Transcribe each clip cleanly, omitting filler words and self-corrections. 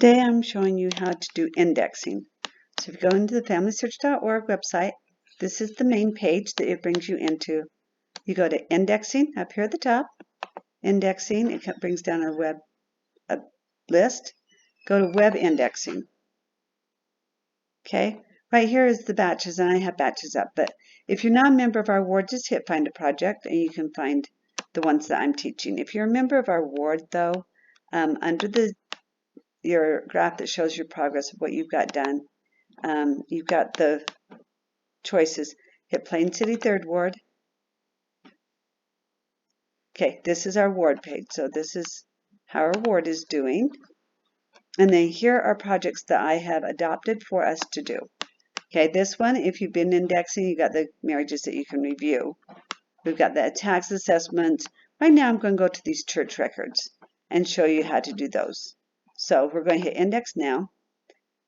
Today I'm showing you how to do indexing. So if you go into the FamilySearch.org website, this is the main page that it brings you into. You go to indexing up here at the top, indexing, it brings down our web list. Go to web indexing. Okay, right here is the batches, and I have batches up, but if you're not a member of our ward, just hit find a project and you can find the ones that I'm teaching. If you're a member of our ward though, under your graph that shows your progress of what you've got done, you've got the choices. Hit Plain City 3rd Ward. Okay, this is our ward page, so this is how our ward is doing. And then here are projects that I have adopted for us to do. Okay, this one, if you've been indexing, you got the marriages that you can review. We've got the tax assessments. Right now I'm going to go to these church records and show you how to do those. So we're going to hit index now.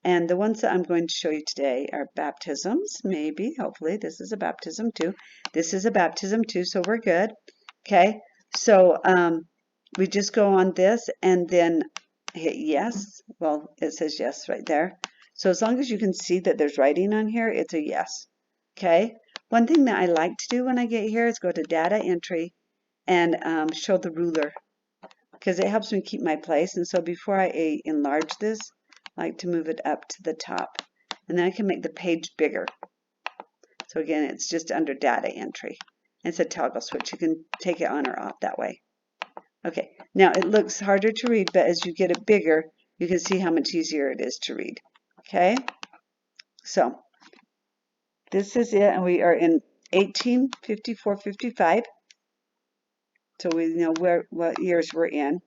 And the ones that I'm going to show you today are baptisms, maybe, hopefully. This is a baptism too. This is a baptism too, so we're good. Okay, so we just go on this and then hit yes. Well, it says yes right there. So as long as you can see that there's writing on here, it's a yes. Okay, one thing that I like to do when I get here is go to data entry and show the ruler, because it helps me keep my place. And so before I enlarge this, I like to move it up to the top, and then I can make the page bigger. So again, it's just under data entry. It's a toggle switch. You can take it on or off that way. Okay, now it looks harder to read, but as you get it bigger, you can see how much easier it is to read. Okay, so this is it, and we are in 1854-55. So we know what years we're in,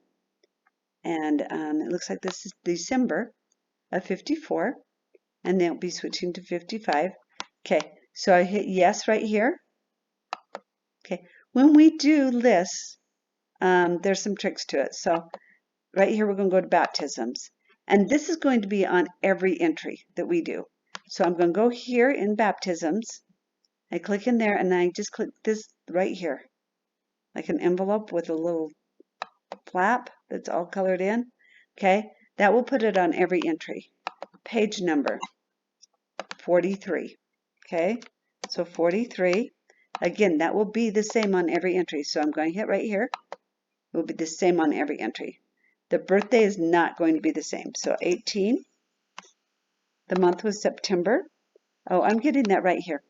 and it looks like this is December of 54, and then it'll be switching to 55. Okay, so I hit yes right here. Okay, when we do lists, there's some tricks to it. So right here we're going to go to baptisms, and this is going to be on every entry that we do. So I'm going to go here in baptisms. I click in there, and then I just click this right here, like an envelope with a little flap that's all colored in. Okay, that will put it on every entry. Page number 43. Okay, so 43. Again, that will be the same on every entry. So I'm going to hit right here. It will be the same on every entry. The birthday is not going to be the same. So 18. The month was September. Oh, I'm getting that right here.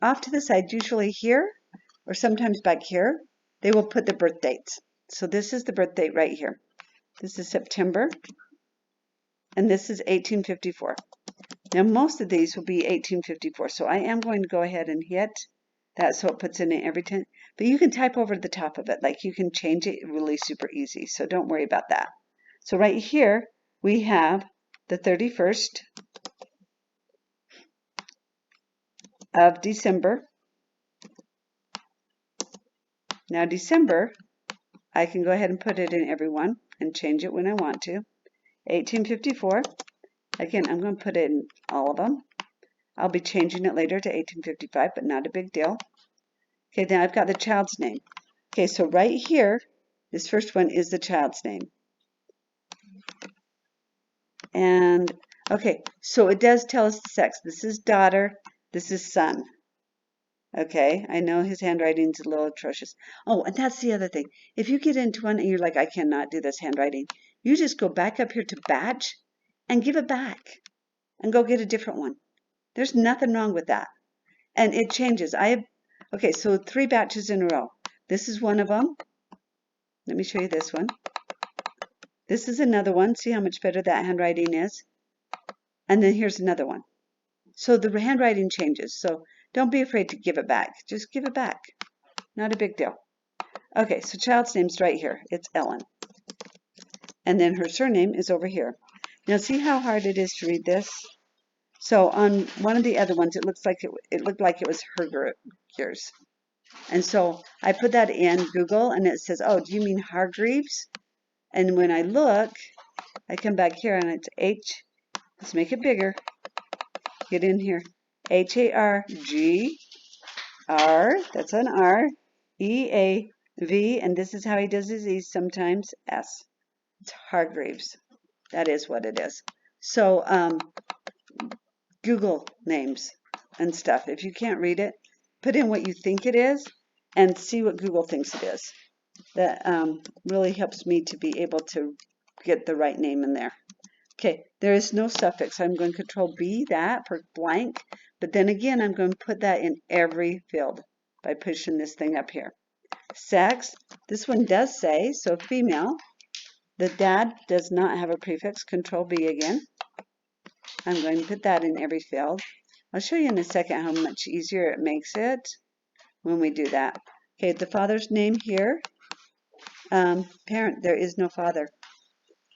Off to the side, usually here or sometimes back here, they will put the birth dates. So this is the birth date right here. This is September, and this is 1854. Now most of these will be 1854, so I am going to go ahead and hit that so it puts in it every time. But you can type over the top of it, like you can change it really super easy, so don't worry about that. So right here we have the 31st of December. Now December, I can go ahead and put it in every one and change it when I want to. 1854. Again, I'm going to put it in all of them. I'll be changing it later to 1855, but not a big deal. Okay, now I've got the child's name. Okay, so right here, this first one is the child's name. And, okay, so it does tell us the sex. This is daughter, this is son. Okay, I know his handwriting's a little atrocious. Oh, and that's the other thing. If you get into one and you're like, I cannot do this handwriting, you just go back up here to batch and give it back and go get a different one. There's nothing wrong with that. And it changes. Okay, so 3 batches in a row. This is one of them. Let me show you this one. This is another one. See how much better that handwriting is? And then here's another one. So the handwriting changes. So don't be afraid to give it back. Just give it back. Not a big deal. Okay, so child's name's right here. It's Ellen. And then her surname is over here. Now see how hard it is to read this? So on one of the other ones, it looked like it was Hergers. And so I put that in Google, and it says, oh, do you mean Hargreaves? And when I look, I come back here, and it's H. Let's make it bigger. Get in here. H-A-R-G-R, that's an R, E-A-V, and this is how he does his E's sometimes, S. It's Hargreaves. That is what it is. So Google names and stuff. If you can't read it, put in what you think it is and see what Google thinks it is. That really helps me to be able to get the right name in there. Okay, there is no suffix. I'm going to Control B that for blank, but then again, I'm going to put that in every field by pushing this thing up here. Sex, this one does say, so female. The dad does not have a prefix. Control B again. I'm going to put that in every field. I'll show you in a second how much easier it makes it when we do that. Okay, the father's name here. Parent, there is no father.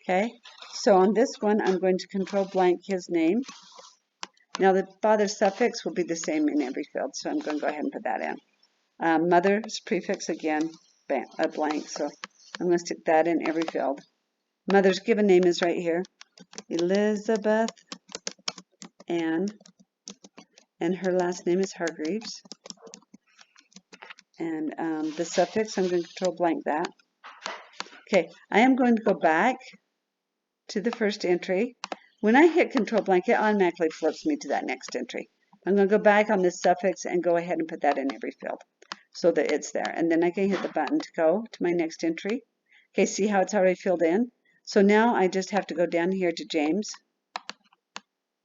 Okay, so on this one, I'm going to Control blank his name. Now the father's suffix will be the same in every field, so I'm going to go ahead and put that in. Mother's prefix again, a blank, so I'm going to stick that in every field. Mother's given name is right here, Elizabeth Ann, and her last name is Hargreaves. And the suffix, I'm going to Control blank that. Okay, I am going to go back to the first entry. When I hit Control blank, it automatically flips me to that next entry. I'm going to go back on this suffix and go ahead and put that in every field so that it's there. And then I can hit the button to go to my next entry. Okay, see how it's already filled in? So now I just have to go down here to James,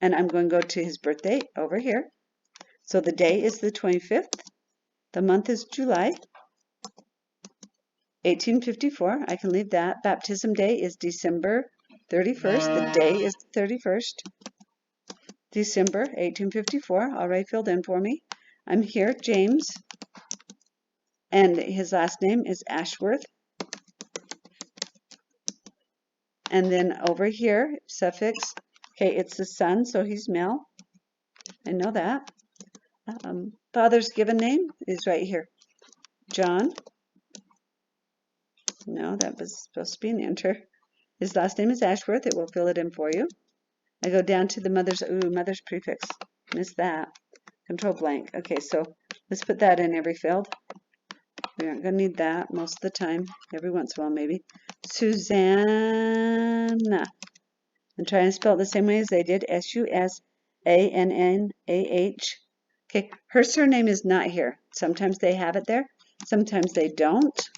and I'm going to go to his birthday over here. So the day is the 25th. The month is July. 1854, I can leave that. Baptism day is December 31st. The day is the 31st. December 1854, already filled in for me. I'm here, James, and his last name is Ashworth. And then over here, suffix, okay, it's the son, so he's male. I know that. Father's given name is right here, John. No, that was supposed to be an enter. His last name is Ashworth. It will fill it in for you. I go down to the mother's prefix. Missed that. Control blank. Okay, so let's put that in every field. We aren't going to need that most of the time. Every once in a while, maybe. Susanna. And try and spell it the same way as they did. S-U-S-A-N-N-A-H. Okay, her surname is not here. Sometimes they have it there. Sometimes they don't.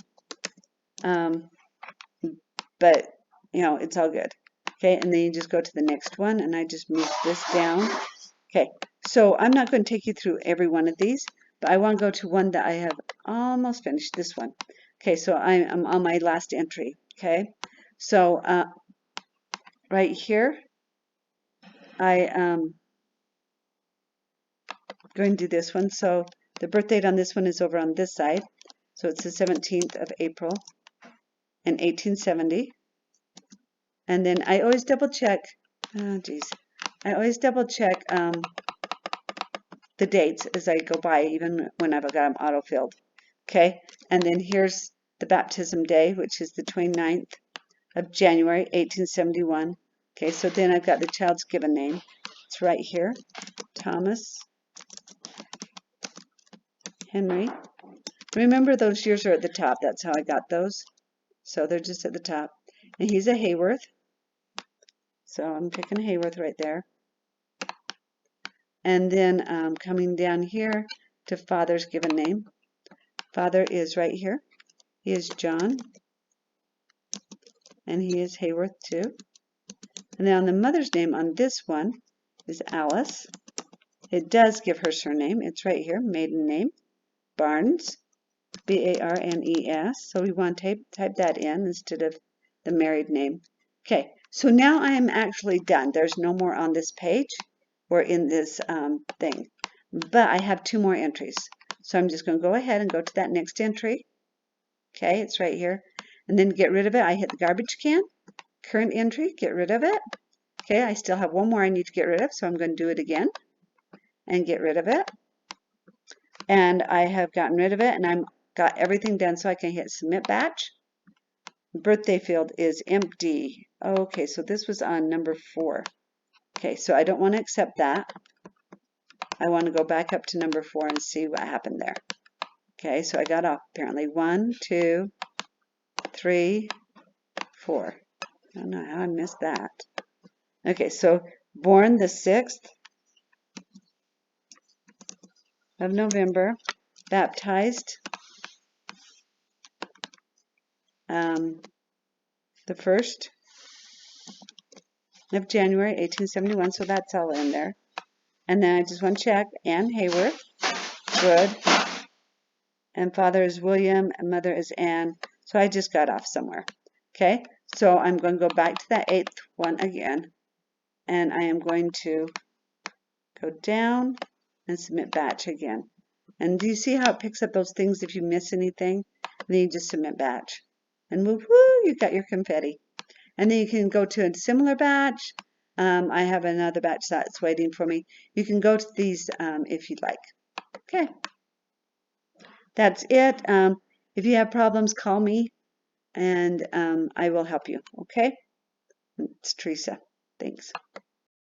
But, you know, it's all good. Okay, and then you just go to the next one, and I just move this down. Okay, so I'm not going to take you through every one of these, but I want to go to one that I have almost finished, this one. Okay, so I'm on my last entry. Okay, so right here, I am going to do this one. So the birth date on this one is over on this side. So it's the 17th of April in 1870. And then I always double check, I always double check the dates as I go by, even when I've got them auto-filled. Okay, and then here's the baptism day, which is the 29th of January, 1871. Okay, so then I've got the child's given name. It's right here, Thomas Henry. Remember, those years are at the top. That's how I got those. So they're just at the top. And he's a Hayworth. So I'm picking Hayworth right there. And then coming down here to father's given name. Father is right here. He is John. And he is Hayworth too. And then on the mother's name on this one is Alice. It does give her surname. It's right here, maiden name. Barnes. B-A-R-N-E-S. So we want to type that in instead of the married name. Okay, so now I am actually done. There's no more on this page or in this thing. But I have 2 more entries. So I'm just going to go ahead and go to that next entry. Okay, it's right here. And then to get rid of it, I hit the garbage can. Current entry, get rid of it. Okay, I still have 1 more I need to get rid of, so I'm going to do it again and get rid of it. And I have gotten rid of it, and I'm got everything done, so I can hit submit batch. Birthday field is empty. Okay, so this was on number 4. Okay, so I don't want to accept that. I want to go back up to number 4 and see what happened there. Okay, so I got off apparently 1, 2, 3, 4. I don't know how I missed that. Okay, so born the 6th of November, baptized the 1st of January, 1871, so that's all in there. And then I just want to check Ann Hayworth, good. And father is William, and mother is Ann. So I just got off somewhere. Okay, so I'm going to go back to that 8th one again. And I am going to go down and submit batch again. And do you see how it picks up those things if you miss anything? And then you just submit batch. And move, whoo, you got your confetti. And then you can go to a similar batch. I have another batch that's waiting for me. You can go to these if you'd like. Okay. That's it. If you have problems, call me and I will help you. Okay? It's Teresa. Thanks.